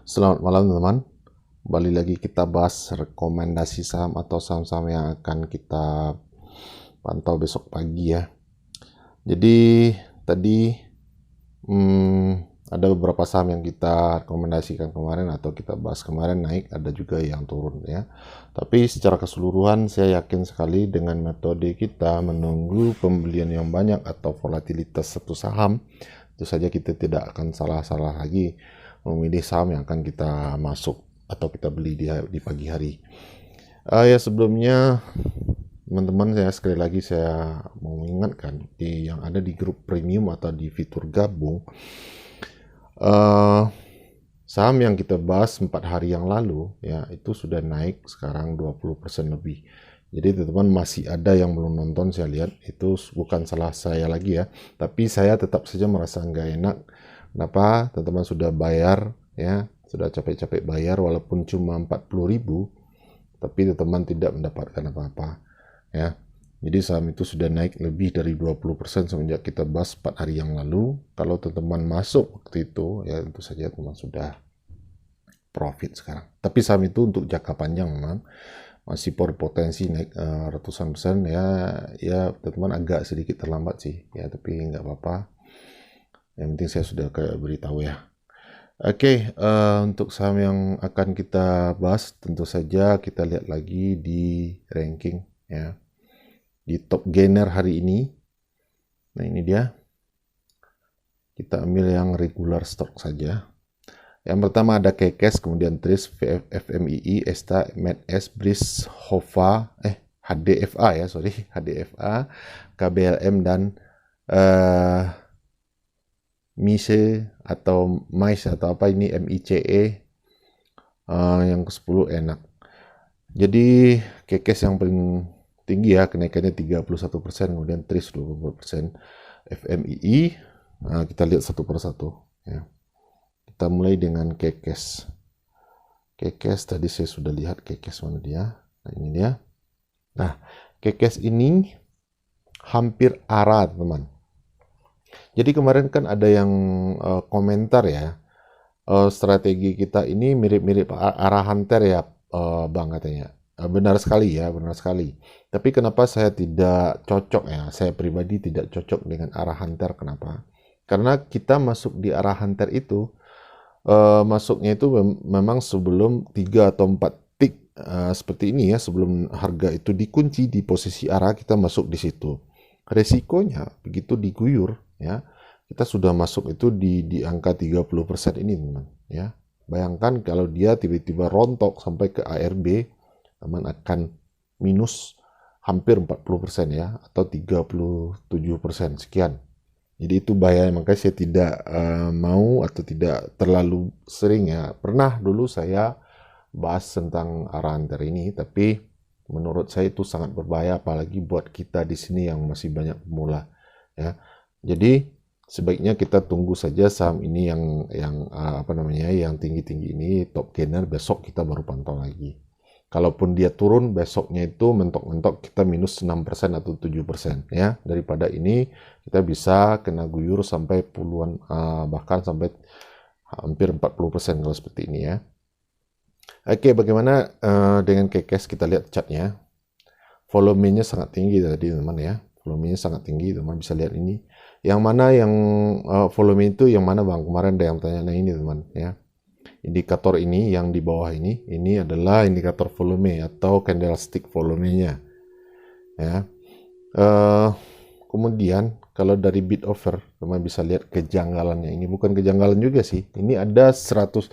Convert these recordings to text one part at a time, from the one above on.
Selamat malam teman-teman. Kembali lagi kita bahas rekomendasi saham atau saham-saham yang akan kita pantau besok pagi ya. Jadi tadi ada beberapa saham yang kita rekomendasikan kemarin atau kita bahas kemarin naik, ada juga yang turun ya. Tapi secara keseluruhan saya yakin sekali dengan metode kita menunggu pembelian yang banyak atau volatilitas satu saham, itu saja kita tidak akan salah-salah lagi memilih saham yang akan kita masuk atau kita beli di pagi hari. Ya sebelumnya teman-teman, saya sekali lagi saya mau mengingatkan yang ada di grup premium atau di fitur gabung, saham yang kita bahas 4 hari yang lalu ya itu sudah naik sekarang 20% lebih. Jadi teman-teman masih ada yang belum nonton, saya lihat itu bukan salah saya lagi ya, tapi saya tetap saja merasa nggak enak. Kenapa? Teman-teman sudah bayar ya, sudah capek-capek bayar walaupun cuma 40.000, tapi teman-teman tidak mendapatkan apa-apa ya. Jadi saham itu sudah naik lebih dari 20% semenjak kita bahas 4 hari yang lalu. Kalau teman-teman masuk waktu itu ya tentu saja teman sudah profit sekarang. Tapi saham itu untuk jangka panjang memang masih berpotensi naik ratusan persen ya. Ya teman-teman agak sedikit terlambat sih ya, tapi nggak apa-apa. Yang penting saya sudah beritahu ya. Oke, untuk saham yang akan kita bahas tentu saja kita lihat lagi di ranking ya. Di top gainer hari ini. Nah ini dia. Kita ambil yang regular stock saja. Yang pertama ada Kekes, kemudian Tris, FMII, Esta, MedS, Bris, Hova, HDFA ya, HDFA, KBLM dan MICE atau MICE atau apa ini, MICE. Yang ke-10 enak. Jadi Kekes yang paling tinggi ya, kenaikannya 31%, kemudian Tris 20%, FMII. Nah, kita lihat satu persatu ya. Kita mulai dengan Kekes. Kekes tadi saya sudah lihat Kekes mana dia. Nah, ini dia. Nah, Kekes ini hampir arah, teman. Jadi kemarin kan ada yang komentar ya, strategi kita ini mirip-mirip arah hunter ya, Bang, katanya. Benar sekali ya, benar sekali. Tapi kenapa saya tidak cocok ya? Saya pribadi tidak cocok dengan arah hunter. Kenapa? Karena kita masuk di arah hunter itu, masuknya itu memang sebelum 3 atau 4 tick seperti ini ya, sebelum harga itu dikunci di posisi arah, kita masuk di situ. Resikonya begitu diguyur ya, kita sudah masuk itu di angka 30% ini teman ya. Bayangkan kalau dia tiba-tiba rontok sampai ke ARB, teman akan minus hampir 40% ya, atau 37% sekian. Jadi itu bahaya, makanya saya tidak mau atau tidak terlalu sering ya. Pernah dulu saya bahas tentang arah hunter ini, tapi menurut saya itu sangat berbahaya, apalagi buat kita di sini yang masih banyak pemula ya. Jadi sebaiknya kita tunggu saja saham ini yang tinggi-tinggi ini, top gainer, besok kita baru pantau lagi. Kalaupun dia turun besoknya itu mentok-mentok kita minus 6% atau 7% ya, daripada ini kita bisa kena guyur sampai puluhan, bahkan sampai hampir 40% kalau seperti ini ya. Oke, bagaimana dengan Kekes? Kita lihat chartnya. Volumenya sangat tinggi tadi teman ya, volumenya sangat tinggi, teman bisa lihat ini. Yang mana yang volume itu yang mana Bang? Kemarin ada yang tanya, nah ini teman ya. Indikator ini yang di bawah ini adalah indikator volume atau candlestick volumenya ya. Kemudian kalau dari bid offer, teman bisa lihat kejanggalannya. Ini bukan kejanggalan juga sih, ini ada 100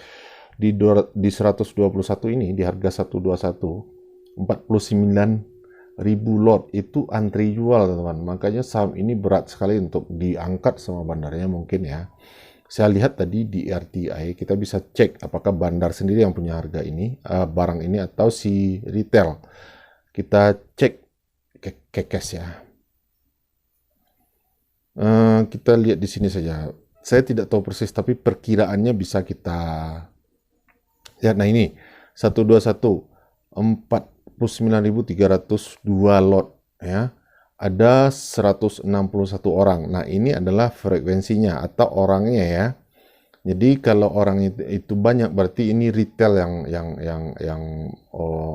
di 121 ini, di harga 121, 49.000 lot itu antri jual teman. Makanya saham ini berat sekali untuk diangkat sama bandarnya mungkin ya. Saya lihat tadi di RTI, kita bisa cek apakah bandar sendiri yang punya harga ini, barang ini, atau si retail. Kita cek Kekes ya. Kita lihat di sini saja. Saya tidak tahu persis, tapi perkiraannya bisa kita lihat. Nah ini 121, 49.302 lot ya. Ada 161 orang. Nah ini adalah frekuensinya atau orangnya ya. Jadi kalau orang itu banyak, berarti ini retail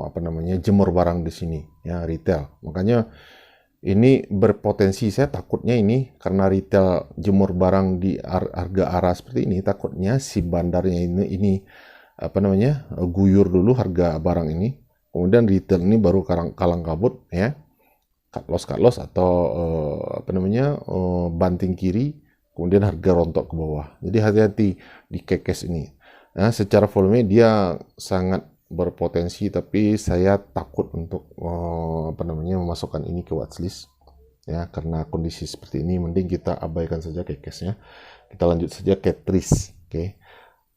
apa namanya, jemur barang di sini, ya retail. Makanya ini berpotensi, saya takutnya ini karena retail jemur barang di harga arah seperti ini, takutnya si bandarnya ini apa namanya, guyur dulu harga barang ini, kemudian retail ini baru kalang kabut, ya, cut loss atau apa namanya, banting kiri, kemudian harga rontok ke bawah. Jadi hati-hati di kekes ini. Nah, secara volume dia sangat berpotensi, tapi saya takut untuk apa namanya, memasukkan ini ke watchlist, ya, karena kondisi seperti ini mending kita abaikan saja kekesnya. Kita lanjut saja ke TRIS. Oke.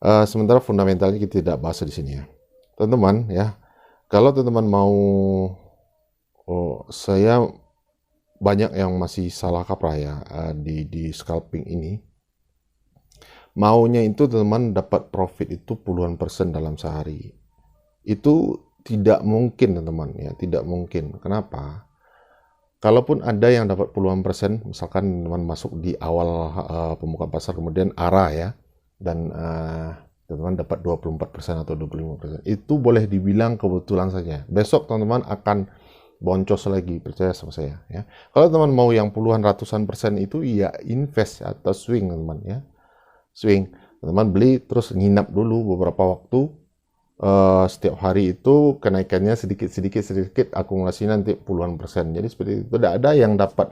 Sementara fundamentalnya kita tidak bahas di sini, ya. Teman-teman, ya. Kalau teman-teman mau, saya banyak yang masih salah kaprah, ya, di scalping ini. Maunya itu teman-teman dapat profit itu puluhan persen dalam sehari. Itu tidak mungkin, teman-teman, ya, tidak mungkin. Kenapa? Kalaupun ada yang dapat puluhan persen, misalkan teman masuk di awal pembukaan pasar, kemudian arah, ya, dan teman-teman dapat 24% atau 25%, itu boleh dibilang kebetulan saja. Besok teman-teman akan boncos lagi, percaya sama saya, ya. Kalau teman mau yang puluhan ratusan persen itu, ya invest atau swing, teman, ya. Swing, teman beli terus nginap dulu beberapa waktu. Setiap hari itu kenaikannya sedikit, akumulasi nanti puluhan persen. Jadi seperti itu. Tidak ada yang dapat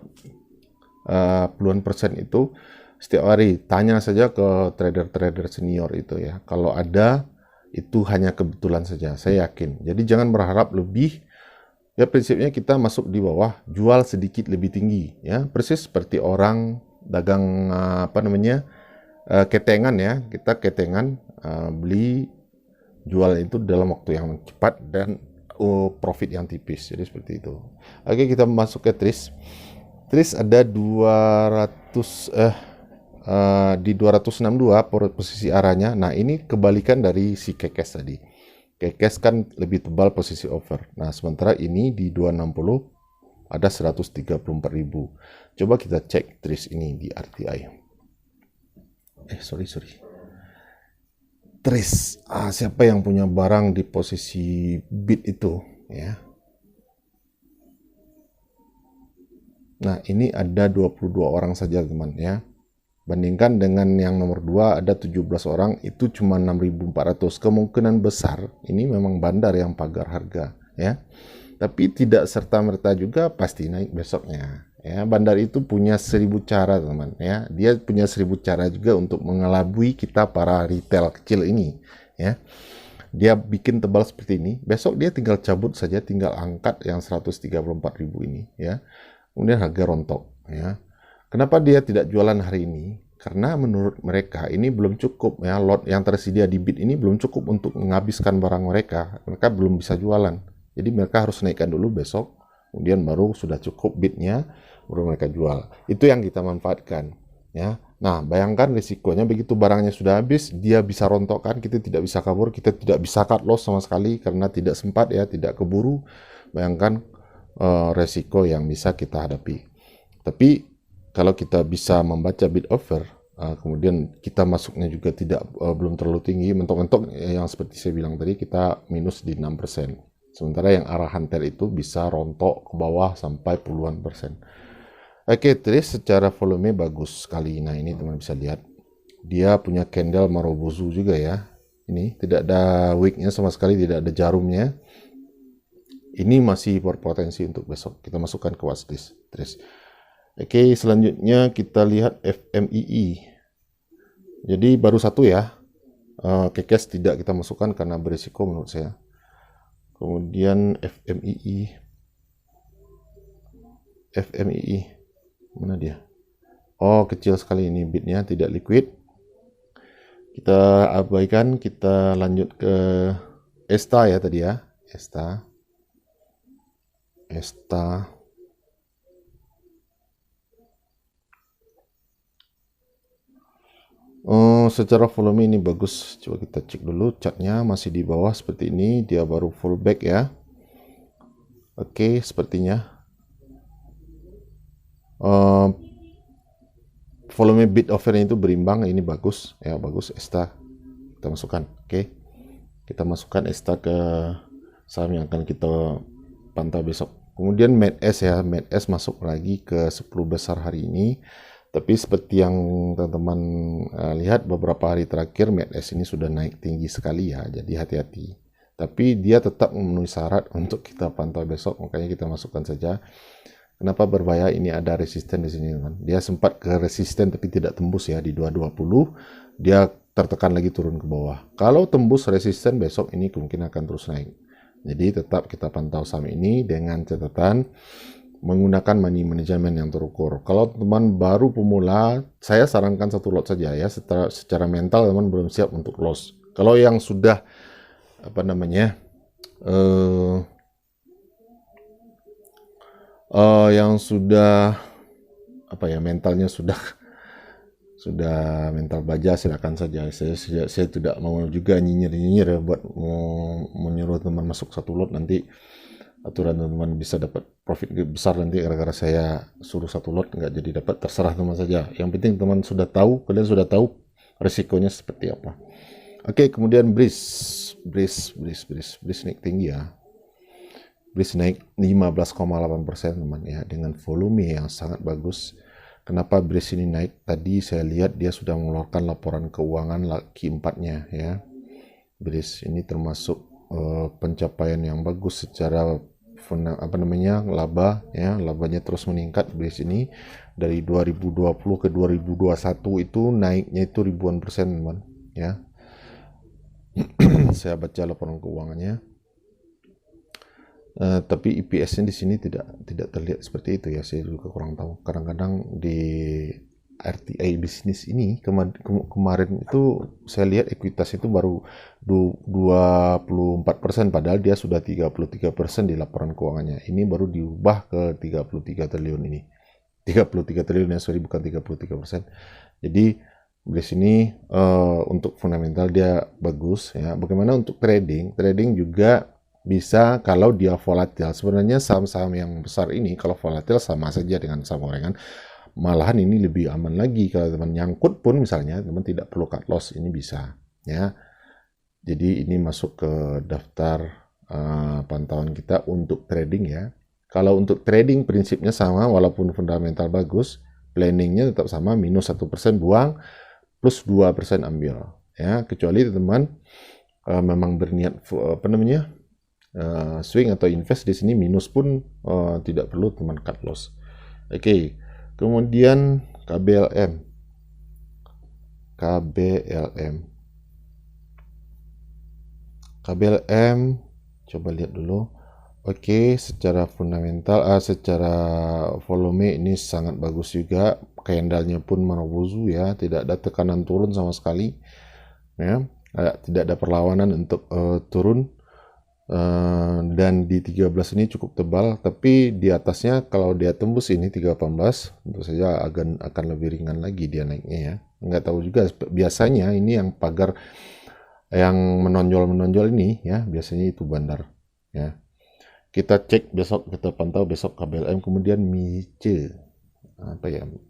puluhan persen itu setiap hari. Tanya saja ke trader-trader senior itu, ya. Kalau ada, itu hanya kebetulan saja, saya yakin. Jadi jangan berharap lebih. Ya, prinsipnya kita masuk di bawah, jual sedikit lebih tinggi, ya. Persis seperti orang dagang apa namanya, ketengan, ya. Kita ketengan, beli jual itu dalam waktu yang cepat dan profit yang tipis. Jadi seperti itu. Oke, kita masuk ke TRIS. TRIS ada 200 di 262 posisi arahnya. Nah, ini kebalikan dari si kekes tadi. Kekes kan lebih tebal posisi over. Nah, sementara ini di 260 ada 134.000. Coba kita cek TRIS ini di RTI. Sorry. TRIS, siapa yang punya barang di posisi bid itu, ya. Nah, ini ada 22 orang saja, teman, ya. Bandingkan dengan yang nomor 2 ada 17 orang, itu cuma 6.400. Kemungkinan besar ini memang bandar yang pagar harga, ya. Tapi tidak serta-merta juga pasti naik besoknya. Ya, bandar itu punya 1000 cara, teman, ya. Dia punya 1000 cara juga untuk mengelabui kita para retail kecil ini, ya. Dia bikin tebal seperti ini, besok dia tinggal cabut saja, tinggal angkat yang 134.000 ini, ya. Kemudian harga rontok, ya. Kenapa dia tidak jualan hari ini? Karena menurut mereka ini belum cukup, ya. Lot yang tersedia di bid ini belum cukup untuk menghabiskan barang mereka. Mereka belum bisa jualan. Jadi mereka harus naikkan dulu besok, kemudian baru sudah cukup bidnya, baru mereka jual. Itu yang kita manfaatkan, ya. Nah, bayangkan risikonya begitu barangnya sudah habis, dia bisa rontokkan, kita tidak bisa kabur, kita tidak bisa cut loss sama sekali karena tidak sempat, ya, tidak keburu. Bayangkan resiko yang bisa kita hadapi. Tapi kalau kita bisa membaca bid offer, kemudian kita masuknya juga belum terlalu tinggi, mentok-mentok yang seperti saya bilang tadi, kita minus di 6%. Sementara yang arah hunter itu bisa rontok ke bawah sampai puluhan persen. Oke, TRIS secara volume bagus sekali. Nah, ini teman bisa lihat. Dia punya candle Marubozu juga, ya. Ini tidak ada wicknya sama sekali, tidak ada jarumnya. Ini masih berpotensi untuk besok. Kita masukkan ke watchlist TRIS. Oke, selanjutnya kita lihat FMII. Jadi baru satu, ya. Kekes tidak kita masukkan karena berisiko menurut saya. Kemudian FMII, mana dia? Oh, kecil sekali ini bidnya, tidak liquid. Kita abaikan, kita lanjut ke ESTA, ya, tadi, ya. ESTA. Secara volume ini bagus. Coba kita cek dulu chartnya, masih di bawah seperti ini. Dia baru full back, ya. Oke, sepertinya volume bid offernya itu berimbang, ini bagus ya, bagus. ESTA kita masukkan. Oke, kita masukkan ESTA ke saham yang akan kita pantau besok. Kemudian MedS ya, MedS masuk lagi ke 10 besar hari ini. Tapi seperti yang teman-teman lihat beberapa hari terakhir, MedS ini sudah naik tinggi sekali ya, jadi hati-hati. Tapi dia tetap memenuhi syarat untuk kita pantau besok, makanya kita masukkan saja. Kenapa berbahaya? Ini ada resisten di sini, teman. Dia sempat ke resisten tapi tidak tembus ya di 220. Dia tertekan lagi turun ke bawah. Kalau tembus resisten besok ini kemungkinan akan terus naik. Jadi tetap kita pantau saham ini dengan catatan menggunakan money management yang terukur. Kalau teman baru pemula, saya sarankan satu lot saja ya. Secara mental teman belum siap untuk loss. Kalau yang sudah mentalnya sudah mental baja, silakan saja. Saya tidak mau juga nyinyir buat menyuruh teman masuk satu lot, nanti aturan teman bisa dapat profit besar nanti gara-gara saya suruh satu lot nggak jadi dapat. Terserah teman saja, yang penting teman sudah tahu, kalian sudah tahu risikonya seperti apa. Oke, kemudian BRIS naik tinggi ya. BRIS naik 15,8% teman ya, dengan volume yang sangat bagus. Kenapa BRIS ini naik? Tadi saya lihat dia sudah mengeluarkan laporan keuangan Q4-nya ya. BRIS ini termasuk pencapaian yang bagus secara laba ya, labanya terus meningkat. BRIS ini dari 2020 ke 2021 itu naiknya itu ribuan persen teman ya. Saya baca laporan keuangannya, tapi EPS-nya di sini tidak terlihat seperti itu ya. Saya juga kurang tahu. Kadang-kadang di RTI bisnis ini kemarin itu saya lihat ekuitas itu baru 24%, padahal dia sudah 33% di laporan keuangannya. Ini baru diubah ke 33 triliun ini. 33 triliun ya, sorry, bukan 33%. Jadi di sini untuk fundamental dia bagus ya. Bagaimana untuk trading? Trading juga bisa kalau dia volatil. Sebenarnya saham-saham yang besar ini kalau volatil sama saja dengan saham gorengan. Malahan ini lebih aman lagi. Kalau teman nyangkut pun misalnya teman tidak perlu cut loss, ini bisa ya. Jadi ini masuk ke daftar pantauan kita untuk trading ya. Kalau untuk trading prinsipnya sama, walaupun fundamental bagus, planningnya tetap sama, minus 1% buang, plus 2% ambil ya. Kecuali teman memang berniat swing atau invest, di sini minus pun tidak perlu teman cut loss. Oke. Kemudian KBLM coba lihat dulu. Oke, secara fundamental, secara volume ini sangat bagus juga. Candlenya pun Marubozu ya, tidak ada tekanan turun sama sekali ya, tidak ada perlawanan untuk turun. Dan di 13 ini cukup tebal, tapi di atasnya kalau dia tembus ini 318 tentu saja akan lebih ringan lagi dia naiknya ya. Nggak tahu juga, biasanya ini yang pagar yang menonjol ini ya, biasanya itu bandar ya. Kita cek besok, kita pantau besok KBLM. Kemudian MICE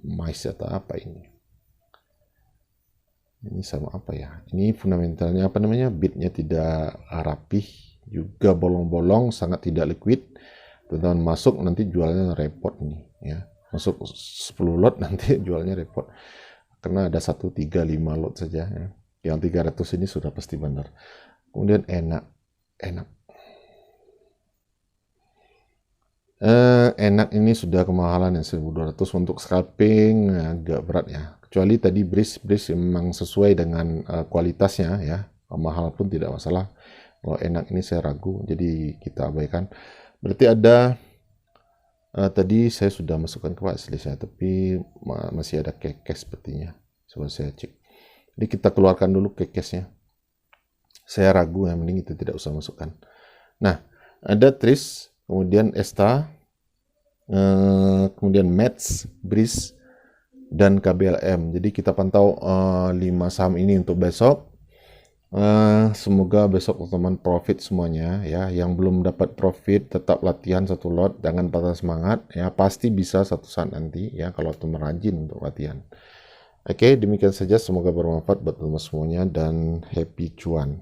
MICE atau apa ini sama apa ya, ini fundamentalnya bidnya tidak rapih juga, bolong-bolong, sangat tidak liquid. Teman-teman masuk nanti jualnya repot nih ya, masuk 10 lot nanti jualnya repot karena ada 1, 3, 5 lot saja ya. Yang 300 ini sudah pasti bandar. Kemudian enak ini sudah kemahalan yang 1.200 untuk scalping, agak berat ya. Kecuali tadi BRIS memang sesuai dengan kualitasnya ya, mahal pun tidak masalah. Kalau enak ini saya ragu, jadi kita abaikan. Berarti ada tadi saya sudah masukkan ke watchlist ya, tapi masih ada kekes sepertinya. Coba saya cek. Jadi kita keluarkan dulu kekesnya. Saya ragu, yang mending itu tidak usah masukkan. Nah, ada TRIS, kemudian ESTA, kemudian METS, BRIS, dan KBLM. Jadi kita pantau 5 saham ini untuk besok. Semoga besok teman profit semuanya ya. Yang belum dapat profit tetap latihan satu lot, jangan patah semangat ya, pasti bisa satu saat nanti ya kalau teman rajin untuk latihan. Oke, demikian saja. Semoga bermanfaat buat teman semuanya dan happy cuan.